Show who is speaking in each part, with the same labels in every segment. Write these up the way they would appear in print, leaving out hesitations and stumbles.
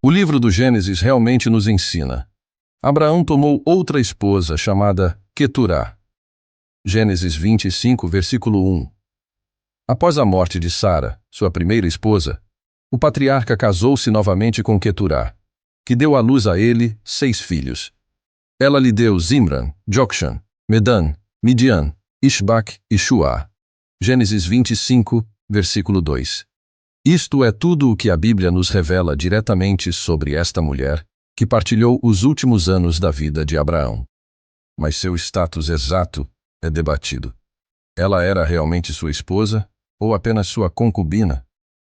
Speaker 1: O livro do Gênesis realmente nos ensina. Abraão tomou outra esposa chamada Queturá. Gênesis 25, versículo 1. Após a morte de Sara, sua primeira esposa, o patriarca casou-se novamente com Queturá, que deu à luz a ele 6 filhos. Ela lhe deu Zimran, Jokshan, Medan, Midian, Ishbaque e Shuá. Gênesis 25, versículo 2. Isto é tudo o que a Bíblia nos revela diretamente sobre esta mulher, que partilhou os últimos anos da vida de Abraão. Mas seu status exato é debatido. Ela era realmente sua esposa ou apenas sua concubina?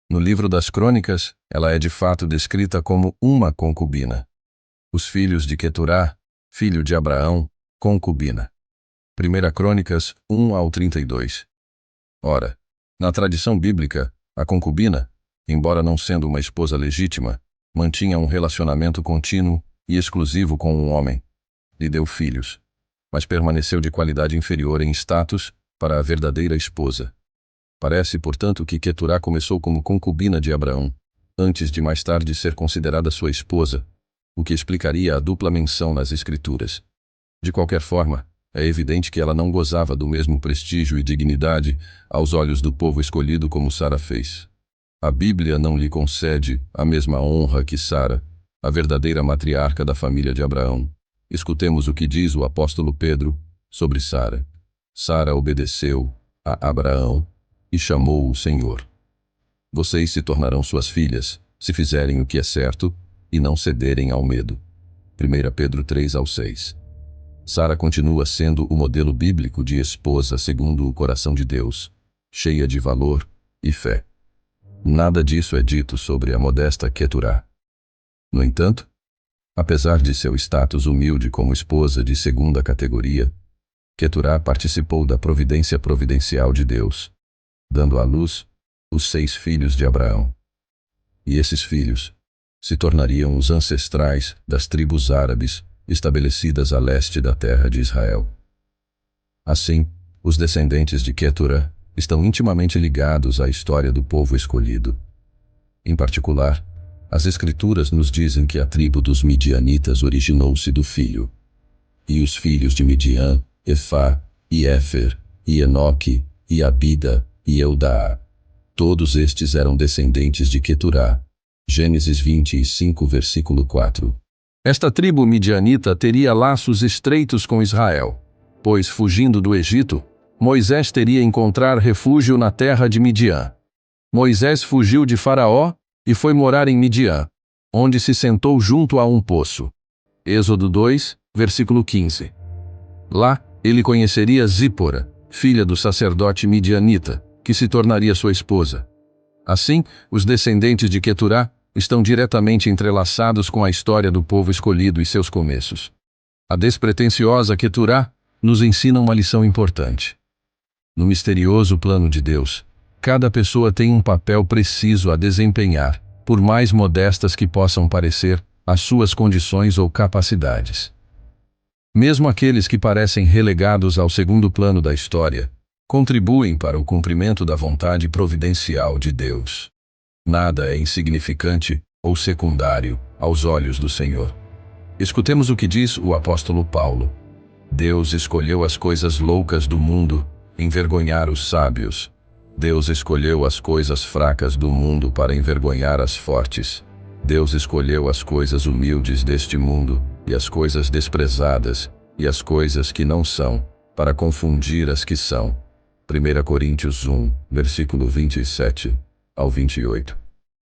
Speaker 1: No livro das Crônicas, ela é de fato descrita como uma concubina. Os filhos de Queturá, filho de Abraão, concubina. 1 Crônicas 1 ao 32. Ora, na tradição bíblica, a concubina, embora não sendo uma esposa legítima, mantinha um relacionamento contínuo e exclusivo com um homem. Lhe deu filhos, mas permaneceu de qualidade inferior em status para a verdadeira esposa. Parece, portanto, que Queturá começou como concubina de Abraão, antes de mais tarde ser considerada sua esposa, o que explicaria a dupla menção nas Escrituras. De qualquer forma, é evidente que ela não gozava do mesmo prestígio e dignidade aos olhos do povo escolhido como Sara fez. A Bíblia não lhe concede a mesma honra que Sara, a verdadeira matriarca da família de Abraão. Escutemos o que diz o apóstolo Pedro sobre Sara. Sara obedeceu a Abraão e chamou o Senhor. Vocês se tornarão suas filhas, se fizerem o que é certo e não cederem ao medo. 1 Pedro 3 ao 6. Sara continua sendo o modelo bíblico de esposa segundo o coração de Deus, cheia de valor e fé. Nada disso é dito sobre a modesta Queturá. No entanto, apesar de seu status humilde como esposa de segunda categoria, Queturá participou da providência providencial de Deus, dando à luz os 6 filhos de Abraão. E esses filhos se tornariam os ancestrais das tribos árabes estabelecidas a leste da terra de Israel. Assim, os descendentes de Queturá estão intimamente ligados à história do povo escolhido. Em particular, as Escrituras nos dizem que a tribo dos midianitas originou-se do filho. E os filhos de Midian, Efá, e Éfer, e Enoque, e Abida, e Eudá. Todos estes eram descendentes de Queturá. Gênesis 25, versículo 4. Esta tribo midianita teria laços estreitos com Israel, pois, fugindo do Egito, Moisés teria encontrar refúgio na terra de Midian. Moisés fugiu de Faraó e foi morar em Midian, onde se sentou junto a um poço. Êxodo 2, versículo 15. Lá, ele conheceria Zípora, filha do sacerdote midianita, que se tornaria sua esposa. Assim, os descendentes de Queturá estão diretamente entrelaçados com a história do povo escolhido e seus começos. A despretensiosa Queturá nos ensina uma lição importante. No misterioso plano de Deus, cada pessoa tem um papel preciso a desempenhar, por mais modestas que possam parecer as suas condições ou capacidades. Mesmo aqueles que parecem relegados ao segundo plano da história, contribuem para o cumprimento da vontade providencial de Deus. Nada é insignificante ou secundário aos olhos do Senhor. Escutemos o que diz o apóstolo Paulo. Deus escolheu as coisas loucas do mundo, envergonhar os sábios. Deus escolheu as coisas fracas do mundo para envergonhar as fortes. Deus escolheu as coisas humildes deste mundo, e as coisas desprezadas, e as coisas que não são, para confundir as que são. 1 Coríntios 1, versículo 27 ao 28.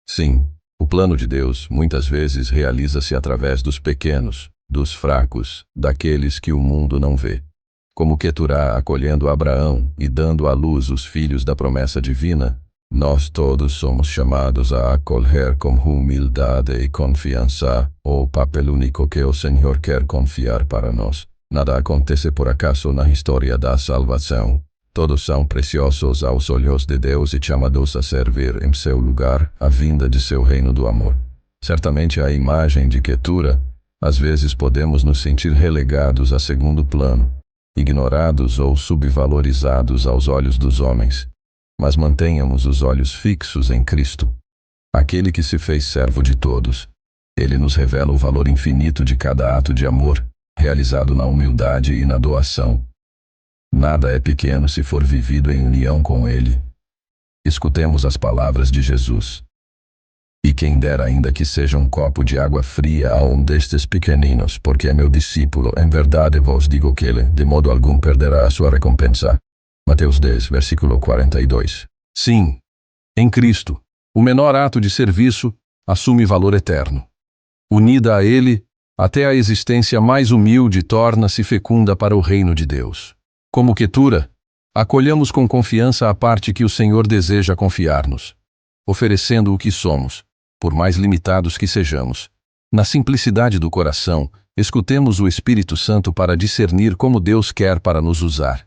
Speaker 1: Sim, o plano de Deus muitas vezes realiza-se através dos pequenos, dos fracos, daqueles que o mundo não vê. Como Queturá acolhendo Abraão e dando à luz os filhos da promessa divina, nós todos somos chamados a acolher com humildade e confiança o papel único que o Senhor quer confiar para nós. Nada acontece por acaso na história da salvação. Todos são preciosos aos olhos de Deus e chamados a servir em seu lugar a vinda de seu reino do amor. Certamente a imagem de Queturá, às vezes podemos nos sentir relegados a segundo plano, ignorados ou subvalorizados aos olhos dos homens. Mas mantenhamos os olhos fixos em Cristo, aquele que se fez servo de todos. Ele nos revela o valor infinito de cada ato de amor, realizado na humildade e na doação. Nada é pequeno se for vivido em união com Ele. Escutemos as palavras de Jesus. E quem dera ainda que seja um copo de água fria a um destes pequeninos, porque é meu discípulo, em verdade vos digo que ele, de modo algum, perderá a sua recompensa. Mateus 10, versículo 42. Sim, em Cristo, o menor ato de serviço assume valor eterno. Unida a Ele, até a existência mais humilde torna-se fecunda para o reino de Deus. Como Quetura, acolhamos com confiança a parte que o Senhor deseja confiar-nos, oferecendo o que somos, por mais limitados que sejamos. Na simplicidade do coração, escutemos o Espírito Santo para discernir como Deus quer para nos usar.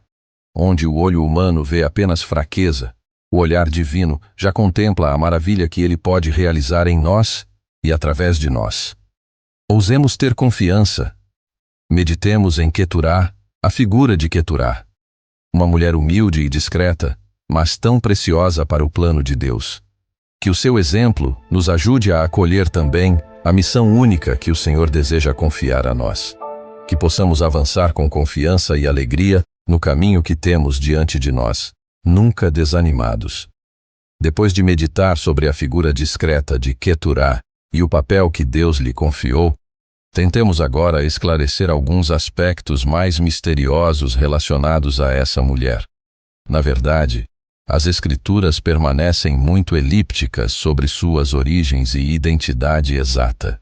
Speaker 1: Onde o olho humano vê apenas fraqueza, o olhar divino já contempla a maravilha que Ele pode realizar em nós e através de nós. Ousemos ter confiança. Meditemos em Queturá, a figura de Queturá. Uma mulher humilde e discreta, mas tão preciosa para o plano de Deus. Que o seu exemplo nos ajude a acolher também a missão única que o Senhor deseja confiar a nós. Que possamos avançar com confiança e alegria no caminho que temos diante de nós, nunca desanimados. Depois de meditar sobre a figura discreta de Queturá e o papel que Deus lhe confiou, tentemos agora esclarecer alguns aspectos mais misteriosos relacionados a essa mulher. Na verdade, as Escrituras permanecem muito elípticas sobre suas origens e identidade exata.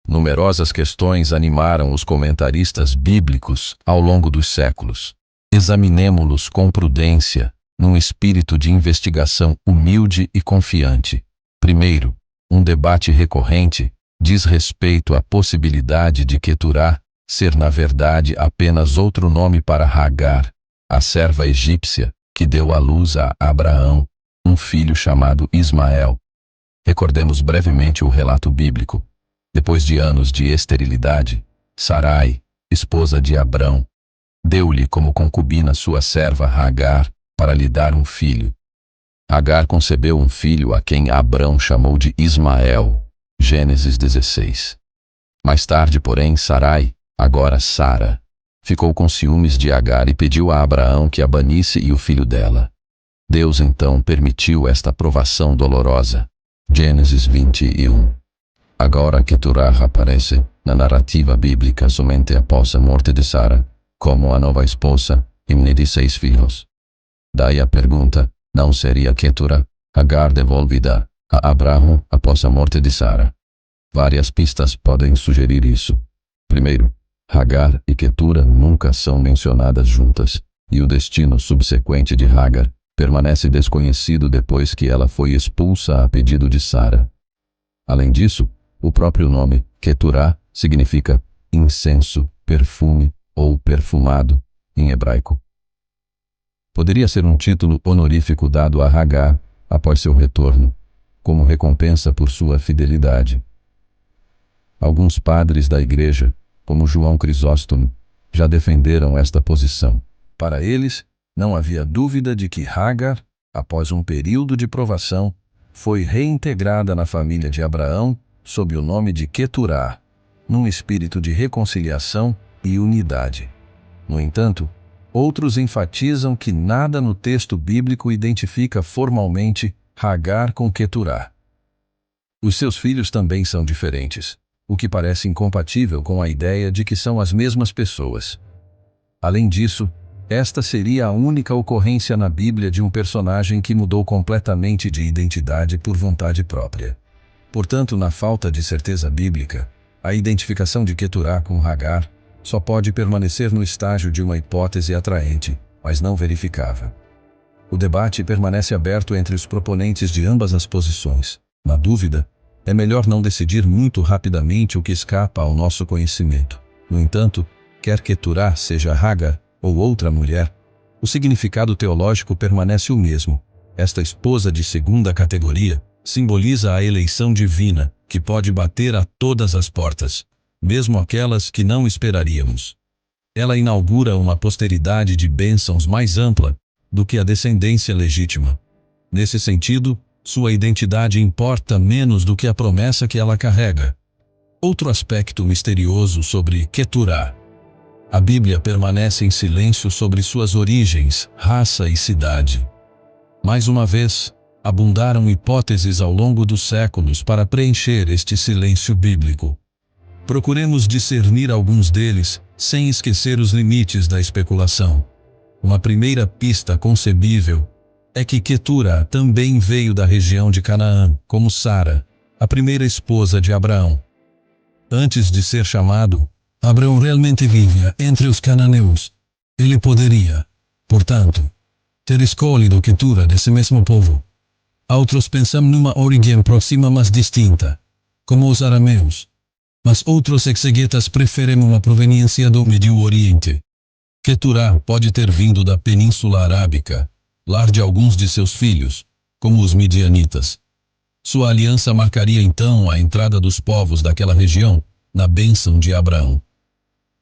Speaker 1: Numerosas questões animaram os comentaristas bíblicos ao longo dos séculos. Examinemo-los com prudência, num espírito de investigação humilde e confiante. Primeiro, um debate recorrente diz respeito à possibilidade de Queturá ser na verdade apenas outro nome para Hagar, a serva egípcia, que deu à luz a Abraão, um filho chamado Ismael. Recordemos brevemente o relato bíblico. Depois de anos de esterilidade, Sarai, esposa de Abrão, deu-lhe como concubina sua serva Hagar para lhe dar um filho. Hagar concebeu um filho a quem Abrão chamou de Ismael. Gênesis 16. Mais tarde, porém, Sarai, agora Sara, ficou com ciúmes de Hagar e pediu a Abraão que a banisse e o filho dela. Deus então permitiu esta provação dolorosa. Gênesis 21. Agora Queturá aparece na narrativa bíblica somente após a morte de Sara, como a nova esposa, e de 6 filhos. Daí a pergunta, não seria Queturá, Hagar devolvida a Abraão após a morte de Sara? Várias pistas podem sugerir isso. Primeiro, Hagar e Quetura nunca são mencionadas juntas, e o destino subsequente de Hagar permanece desconhecido depois que ela foi expulsa a pedido de Sara. Além disso, o próprio nome, Queturá, significa incenso, perfume ou perfumado, em hebraico. Poderia ser um título honorífico dado a Hagar após seu retorno, como recompensa por sua fidelidade. Alguns padres da igreja, como João Crisóstomo, já defenderam esta posição. Para eles, não havia dúvida de que Hagar, após um período de provação, foi reintegrada na família de Abraão sob o nome de Queturá, num espírito de reconciliação e unidade. No entanto, outros enfatizam que nada no texto bíblico identifica formalmente Hagar com Queturá. Os seus filhos também são diferentes, o que parece incompatível com a ideia de que são as mesmas pessoas. Além disso, esta seria a única ocorrência na Bíblia de um personagem que mudou completamente de identidade por vontade própria. Portanto, na falta de certeza bíblica, a identificação de Queturá com Hagar só pode permanecer no estágio de uma hipótese atraente, mas não verificável. O debate permanece aberto entre os proponentes de ambas as posições. Na dúvida, é melhor não decidir muito rapidamente o que escapa ao nosso conhecimento. No entanto, quer Queturá seja Hagar ou outra mulher, o significado teológico permanece o mesmo. Esta esposa de segunda categoria simboliza a eleição divina, que pode bater a todas as portas, mesmo aquelas que não esperaríamos. Ela inaugura uma posteridade de bênçãos mais ampla do que a descendência legítima. Nesse sentido, sua identidade importa menos do que a promessa que ela carrega.
Speaker 2: Outro aspecto misterioso sobre Queturá. A Bíblia permanece em silêncio sobre suas origens, raça e cidade. Mais uma vez, abundaram hipóteses ao longo dos séculos para preencher este silêncio bíblico. Procuremos discernir alguns deles, sem esquecer os limites da especulação. Uma primeira pista concebível é que Queturá também veio da região de Canaã, como Sara, a primeira esposa de Abraão. Antes de ser chamado, Abraão realmente vivia entre os cananeus. Ele poderia, portanto, ter escolhido Queturá desse mesmo povo. Outros pensam numa origem próxima mas distinta, como os arameus. Mas outros exegetas preferem uma proveniência do Médio Oriente. Queturá pode ter vindo da Península Arábica, lar de alguns de seus filhos, como os midianitas. Sua aliança marcaria então a entrada dos povos daquela região na bênção de Abraão.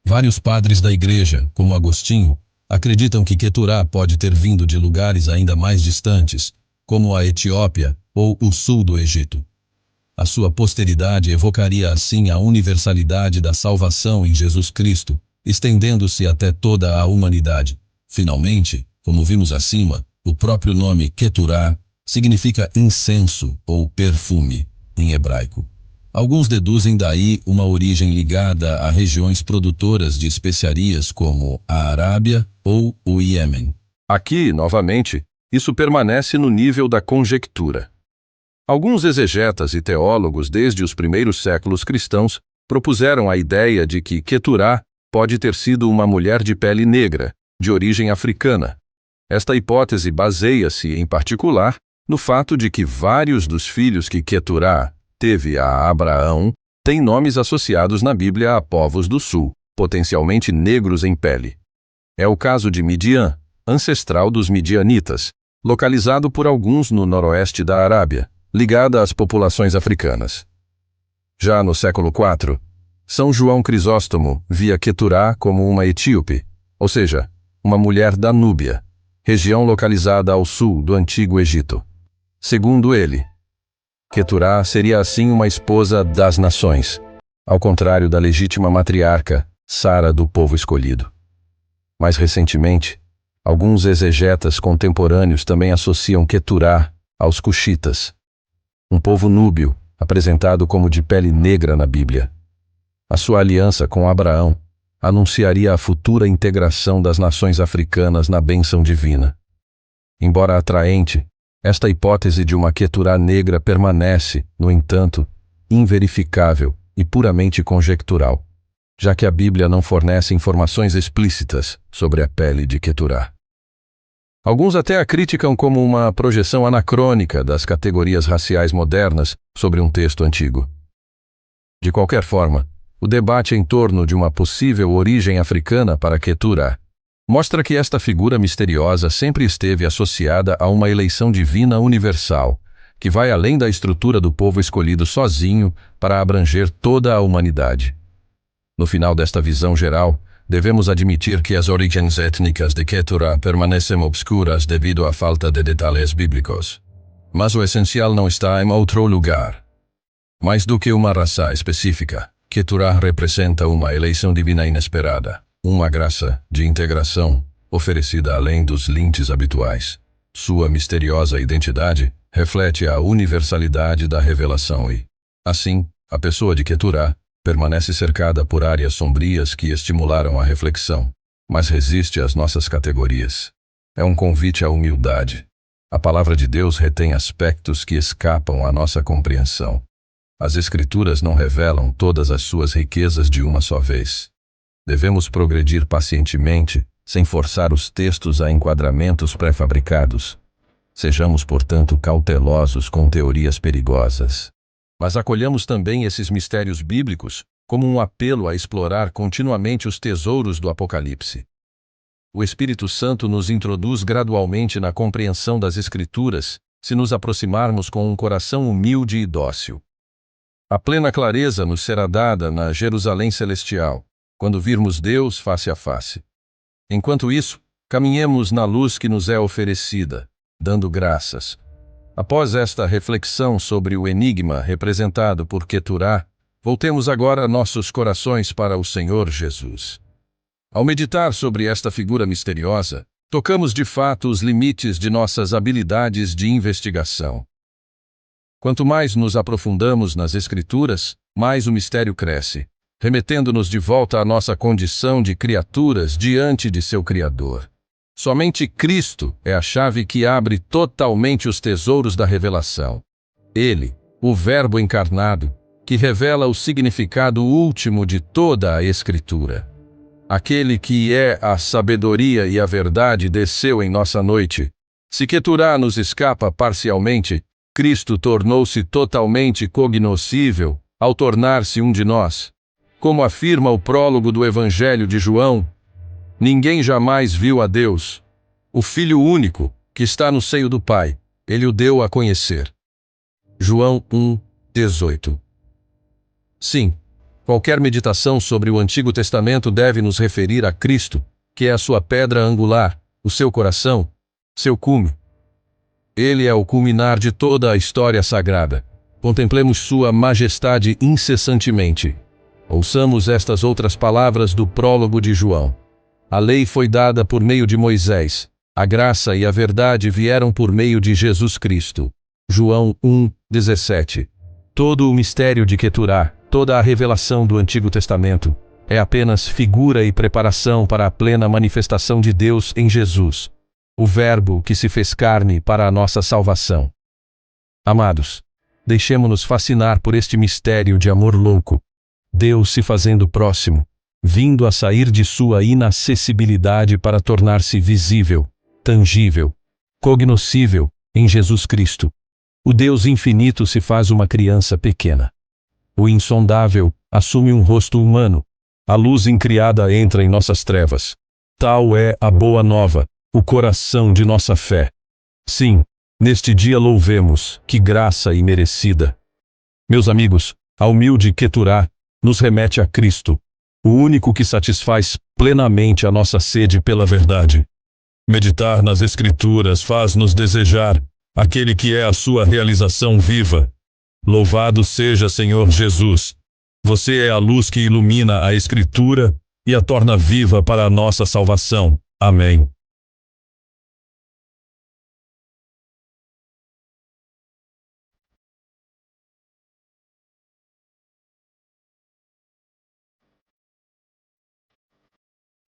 Speaker 2: Vários padres da igreja, como Agostinho, acreditam que Queturá pode ter vindo de lugares ainda mais distantes, como a Etiópia ou o sul do Egito. A sua posteridade evocaria assim a universalidade da salvação em Jesus Cristo, estendendo-se até toda a humanidade. Finalmente, como vimos acima, o próprio nome Queturá significa incenso ou perfume, em hebraico. Alguns deduzem daí uma origem ligada a regiões produtoras de especiarias como a Arábia ou o Iêmen.
Speaker 1: Aqui, novamente, isso permanece no nível da conjectura. Alguns exegetas e teólogos desde os primeiros séculos cristãos propuseram a ideia de que Queturá pode ter sido uma mulher de pele negra, de origem africana. Esta hipótese baseia-se, em particular, no fato de que vários dos filhos que Queturá teve a Abraão têm nomes associados na Bíblia a povos do sul, potencialmente negros em pele. É o caso de Midian, ancestral dos midianitas, localizado por alguns no noroeste da Arábia, ligada às populações africanas. Já no século IV, São João Crisóstomo via Queturá como uma etíope, ou seja, uma mulher da Núbia, região localizada ao sul do Antigo Egito. Segundo ele, Queturá seria assim uma esposa das nações, ao contrário da legítima matriarca, Sara do povo escolhido. Mais recentemente, alguns exegetas contemporâneos também associam Queturá aos cuxitas, um povo núbio, apresentado como de pele negra na Bíblia. A sua aliança com Abraão anunciaria a futura integração das nações africanas na bênção divina. Embora atraente, esta hipótese de uma Queturá negra permanece, no entanto, inverificável e puramente conjectural, já que a Bíblia não fornece informações explícitas sobre a pele de Queturá. Alguns até a criticam como uma projeção anacrônica das categorias raciais modernas sobre um texto antigo. De qualquer forma, o debate em torno de uma possível origem africana para Queturá mostra que esta figura misteriosa sempre esteve associada a uma eleição divina universal, que vai além da estrutura do povo escolhido sozinho para abranger toda a humanidade. No final desta visão geral, devemos admitir que as origens étnicas de Queturá permanecem obscuras devido à falta de detalhes bíblicos. Mas o essencial não está em outro lugar. Mais do que uma raça específica, Queturá representa uma eleição divina inesperada, uma graça de integração oferecida além dos limites habituais. Sua misteriosa identidade reflete a universalidade da revelação e, assim, a pessoa de Queturá permanece cercada por áreas sombrias que estimularam a reflexão, mas resiste às nossas categorias. É um convite à humildade. A palavra de Deus retém aspectos que escapam à nossa compreensão. As Escrituras não revelam todas as suas riquezas de uma só vez. Devemos progredir pacientemente, sem forçar os textos a enquadramentos pré-fabricados. Sejamos, portanto, cautelosos com teorias perigosas. Mas acolhamos também esses mistérios bíblicos como um apelo a explorar continuamente os tesouros do Apocalipse. O Espírito Santo nos introduz gradualmente na compreensão das Escrituras, se nos aproximarmos com um coração humilde e dócil. A plena clareza nos será dada na Jerusalém Celestial, quando virmos Deus face a face. Enquanto isso, caminhemos na luz que nos é oferecida, dando graças. Após esta reflexão sobre o enigma representado por Queturá, Voltemos agora nossos corações para o Senhor Jesus. Ao meditar sobre esta figura misteriosa, tocamos de fato os limites de nossas habilidades de investigação. Quanto mais nos aprofundamos nas Escrituras, mais o mistério cresce, remetendo-nos de volta à nossa condição de criaturas diante de seu Criador. Somente Cristo é a chave que abre totalmente os tesouros da revelação. Ele, o Verbo encarnado, que revela o significado último de toda a Escritura. Aquele que é a sabedoria e a verdade desceu em nossa noite. Se Keturá nos escapa parcialmente, Cristo tornou-se totalmente cognoscível ao tornar-se um de nós. Como afirma o prólogo do Evangelho de João, ninguém jamais viu a Deus. O Filho único, que está no seio do Pai, ele o deu a conhecer. João 1:18. Sim, qualquer meditação sobre o Antigo Testamento deve nos referir a Cristo, que é a sua pedra angular, o seu coração, seu cume. Ele é o culminar de toda a história sagrada. Contemplemos sua majestade incessantemente. Ouçamos estas outras palavras do prólogo de João. A lei foi dada por meio de Moisés. A graça e a verdade vieram por meio de Jesus Cristo. João 1:17. Todo o mistério de Keturá, toda a revelação do Antigo Testamento, é apenas figura e preparação para a plena manifestação de Deus em Jesus, o Verbo que se fez carne para a nossa salvação. Amados, deixemo-nos fascinar por este mistério de amor louco. Deus se fazendo próximo, vindo a sair de sua inacessibilidade para tornar-se visível, tangível, cognoscível em Jesus Cristo. O Deus infinito se faz uma criança pequena. O insondável assume um rosto humano. A luz incriada entra em nossas trevas. Tal é a boa nova, o coração de nossa fé. Sim, neste dia louvemos, que graça imerecida. Meus amigos, a humilde Keturá nos remete a Cristo, o único que satisfaz plenamente a nossa sede pela verdade. Meditar nas Escrituras faz-nos desejar aquele que é a sua realização viva. Louvado seja Senhor Jesus! Você é a luz que ilumina a Escritura e a torna viva para a nossa salvação. Amém.